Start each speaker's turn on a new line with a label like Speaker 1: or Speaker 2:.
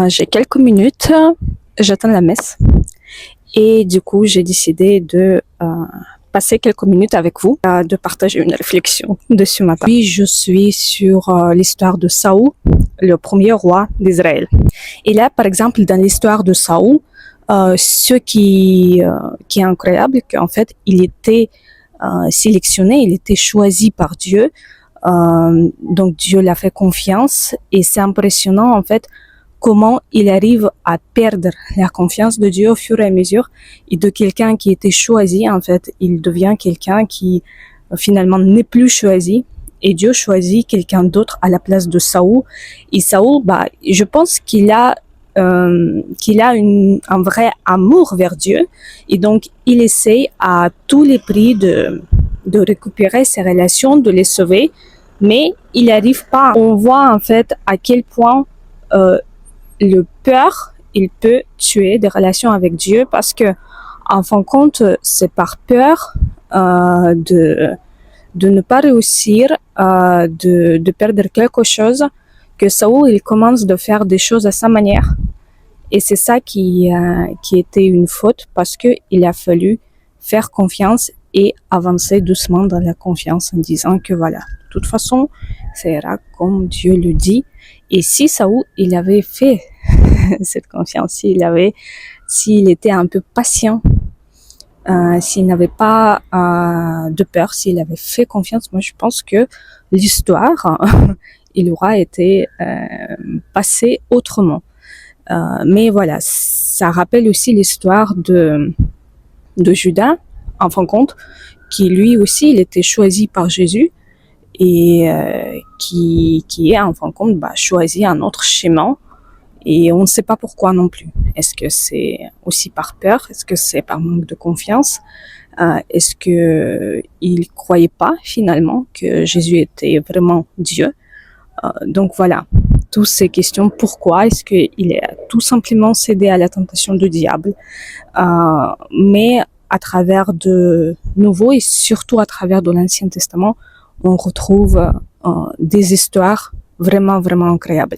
Speaker 1: J'ai quelques minutes, j'attends la messe et du coup j'ai décidé de passer quelques minutes avec vous, de partager une réflexion de ce matin. Puis je suis sur l'histoire de Saül, le premier roi d'Israël. Et là, par exemple, dans l'histoire de Saül, ce qui est incroyable, qu'en fait, il était sélectionné, il était choisi par Dieu. Donc Dieu l'a fait confiance et c'est impressionnant en fait comment il arrive à perdre la confiance de Dieu au fur et à mesure, et de quelqu'un qui était choisi, en fait, il devient quelqu'un qui finalement n'est plus choisi, et Dieu choisit quelqu'un d'autre à la place de Saül. Et Saül, je pense qu'il a un vrai amour vers Dieu, et donc il essaie à tous les prix de récupérer ses relations, de les sauver, mais il n'arrive pas. On voit en fait à quel point le peur, il peut tuer des relations avec Dieu, parce que, en fin de compte, c'est par peur de ne pas réussir, de perdre quelque chose, que Saül, il commence de faire des choses à sa manière. Et c'est ça qui était une faute, parce que il a fallu faire confiance et avancer doucement dans la confiance en disant que voilà, de toute façon, ça ira comme Dieu le dit. Et si Saül, il avait fait cette confiance, s'il était un peu patient, s'il n'avait pas de peur, s'il avait fait confiance, moi je pense que l'histoire, il aura été passée autrement. Mais voilà, ça rappelle aussi l'histoire de Judas, en fin de compte, qui lui aussi, il était choisi par Jésus, et qui est en fin de compte choisi un autre chemin, et on ne sait pas pourquoi non plus. Est-ce que c'est aussi par peur? Est-ce que c'est par manque de confiance? Est-ce que il croyait pas finalement que Jésus était vraiment Dieu? Donc voilà, toutes ces questions. Pourquoi est-ce qu'il a tout simplement cédé à la tentation du diable? Mais à travers de Nouveau, et surtout à travers de l'Ancien Testament, on retrouve des histoires vraiment, vraiment incroyables.